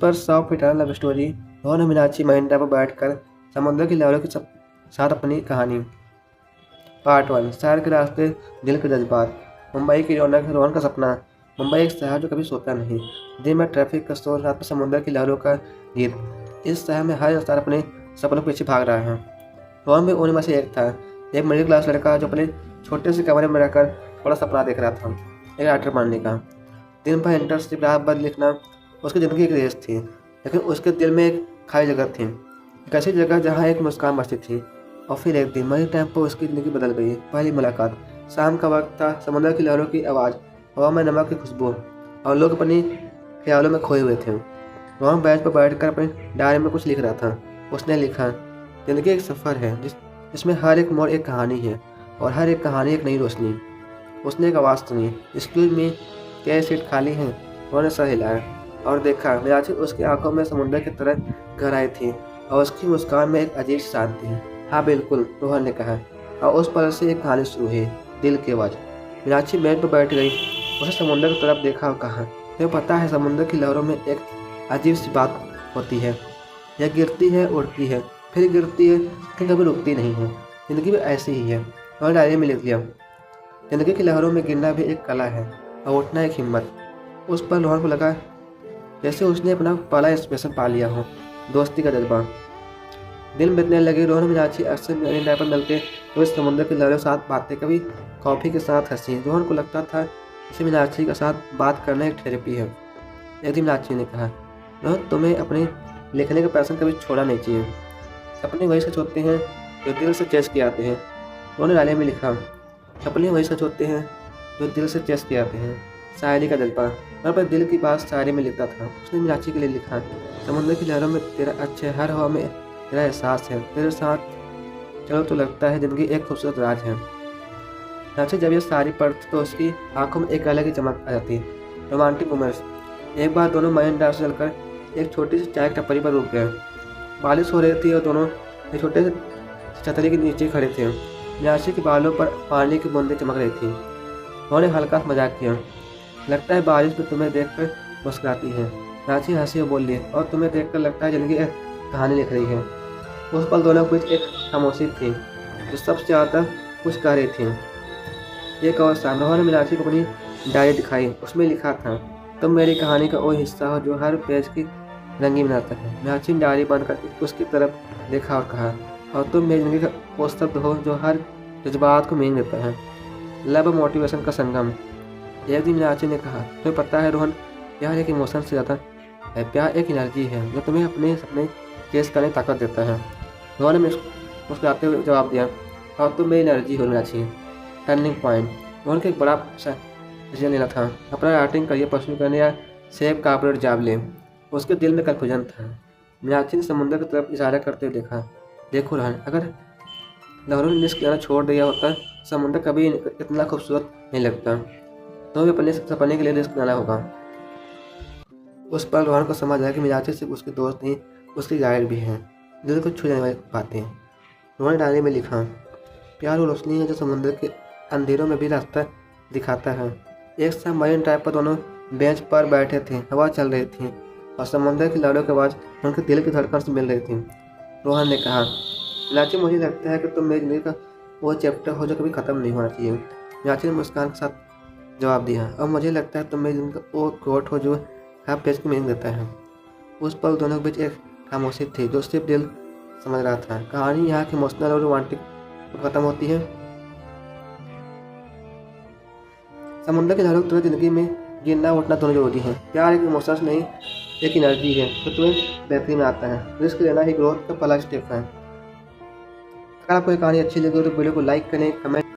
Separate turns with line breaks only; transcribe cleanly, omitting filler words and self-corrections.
पर soft eternal love story. Rohan और Meenakshi marine drive पर बैठकर समुद्र की लहरों के साथ अपनी कहानी। पार्ट 1, शहर के रास्ते, दिल के जज्बात। मुंबई की रौनक, रोहन का सपना। मुंबई एक शहर जो कभी सोता नहीं। दिन में ट्रैफिक का शोर, रात में समुद्र की लहरों का गीत। इस शहर में हर इंसान अपने सपनों के पीछे भाग रहा है। रोहन भी उनमें से एक था, एक मिडिल क्लास लड़का जो अपने छोटे से कमरे में रहकर बड़ा सपना देख रहा था, एक राइटर बनने का। दिन भर इंटर्नशिप, रात भर लिखना, उसकी ज़िंदगी एक रेस थी, लेकिन उसके दिल में एक खाली जगह थी, एक ऐसी जगह जहाँ एक मुस्कान बसती थी। और फिर एक दिन मरीन ड्राइव पर उसकी ज़िंदगी बदल गई। पहली मुलाकात, शाम का वक्त था, समुद्र की लहरों की आवाज़, हवा में नमक की खुशबू, और लोग अपनी ख्यालों में खोए हुए थे। रोहन बेंच पर बैठकर अपनी डायरी में कुछ लिख रहा था। उसने लिखा, ज़िंदगी एक सफ़र है जिसमें हर एक मोड़ एक कहानी है, और हर एक कहानी एक नई रोशनी। उसने एक आवाज़ सुनी, एक्सक्यूज मी, क्या ये सीट खाली है? उन्होंने सर हिलाया और देखा, मीनाक्षी उसकी आंखों में समुद्र की तरह गहराई थी, और उसकी मुस्कान में एक अजीब शांति। हाँ बिल्कुल, रोहन ने कहा, और उस पल से एक कहानी शुरू हुई, दिल की आवाज़। मीनाक्षी बेंच पर बैठ गई, उसने समुद्र की तरफ देखा और कहा, तुम्हें पता है समुद्र की लहरों में एक अजीब सी बात होती है, यह गिरती है, उड़ती है, फिर गिरती है, फिर कभी रुकती नहीं है। ज़िंदगी भी ऐसी ही है। और डायरी में लिख लिया, ज़िंदगी की लहरों में गिरना भी एक कला है, और उठना एक हिम्मत। उस पर रोहन को लगा जैसे उसने अपना पहला इंस्पिरेशन पा लिया हो, दोस्ती का जज्बा। दिन बीतने लगे। रोहन और मीनाक्षी अक्सर मरीन ड्राइव पर मिलते, रोज समुद्र की लहरों के साथ बातें, कभी कॉफ़ी के साथ हंसी। रोहन को लगता था जैसे मीनाक्षी के साथ बात करना एक थेरेपी है। एक दिन मीनाक्षी ने कहा, रोहन तुम्हें अपने लिखने का पैशन कभी छोड़ना नहीं चाहिए। सपने वही सच होते हैं जो दिल से चेस किए आते हैं। उन्होंने डायरी में लिखा, सपने वही सच होते हैं जो दिल से चेस किए आते हैं। शायरी का जज्बा। वहाँ पर दिल की बात शायरी में लिखता था। उसने मीनाक्षी के लिए लिखा, समुद्र की लहरों में तेरा अच्छे, हर हवा में तेरा एहसास है, तेरे साथ चलो तो लगता है ज़िंदगी एक खूबसूरत राज है। मीनाक्षी जब ये शायरी पढ़ती तो उसकी आंखों में एक अलग ही चमक आ जाती। Romantic moments. एक बार दोनों मरीन ड्राइव से चलकर एक छोटी सी चाय की टपरी पर रुक गए। बारिश हो रही थी और दोनों एक छोटे से छतरी के नीचे खड़े थे। मीनाक्षी के बालों पर पानी की बूंदें चमक रही थी। उन्होंने हल्का मजाक किया, लगता है बारिश में तुम्हें देखकर मुस्कुराती है। मीनाक्षी हंसी और बोली, और तुम्हें देखकर लगता है ज़िंदगी एक कहानी लिख रही है। उस पल दोनों के बीच एक खामोशी थी जो सबसे ज़्यादा कुछ कह रही थी। एक और शाम रोहन ने मीनाक्षी को अपनी डायरी दिखाई। उसमें लिखा था, तुम मेरी कहानी का वो हिस्सा हो जो हर पेज की रंगीन बनाता है। मीनाक्षी ने डायरी बंद करके उसकी तरफ देखा और कहा, और तुम मेरी ज़िंदगी का वो शब्द हो जो हर जज्बात को मीनिंग देता है। लव और मोटिवेशन का संगम। एक दिन मीनाक्षी ने कहा, तुम्हें पता है रोहन, प्यार एक इमोशन से ज़्यादा है। प्यार एक एनर्जी है जो तुम्हें अपने सपने चेस करने की ताकत देता है। रोहन ने मुस्कुराते हुए जवाब दिया, और तुम मेरी एनर्जी हो मीनाक्षी। Turning point. रोहन को एक बड़ा डिसीजन लेना था, अपना राइटिंग करियर परस्यू करने या सेफ कॉर्पोरेट जॉब ले। उसके दिल में कन्फ्यूजन था। मीनाक्षी ने समुद्र की तरफ इशारा करते हुए देखा, देखो रोहन, अगर लहरों ने रिस्क लेना छोड़ दिया होता, समुद्र कभी इतना खूबसूरत नहीं लगता। तो भी अपने सपने के लिए रिस्क लेना होगा। उस पल रोहन को समझ आया कि मीनाक्षी सिर्फ उसकी दोस्त नहीं, उसकी गाइड भी है। दिल को छू जाने वाली बातें। रोहन ने डायरी में लिखा, प्यार वो रोशनी है जो समुद्र के अंधेरों में भी रास्ता दिखाता है। एक साथ मरीन ड्राइव पर दोनों बेंच पर बैठे थे, हवा चल रही थी, और समुद्र की लहरों की आवाज़ उनके दिल की धड़कन से मिल रही थी। रोहन ने कहा, मीनाक्षी, मुझे लगता है कि तुम मेरी ज़िंदगी का वो चैप्टर हो जो कभी ख़त्म नहीं होना चाहिए। मीनाक्षी ने मुस्कान के साथ जवाब दिया, और मुझे लगता है तुम मेरी ज़िंदगी का वो कोट हो जो हर पेज की मीनिंग देता है। उस पल दोनों के बीच एक खामोशी थी जो सिर्फ दिल समझ रहा था। कहानी यहाँ की इमोशनल और रोमांटिक खत्म होती है। समुद्र की लहरों की तरह ज़िंदगी में गिरना उठना दोनों जरूरी है। प्यार एक इमोशंस नहीं, एक एनर्जी है तो तुम्हें बेहतरीन आता है। रिस्क लेना ही ग्रोथ का पहला स्टेप है। अगर आपको ये कहानी अच्छी लगी तो वीडियो को लाइक करें, कमेंट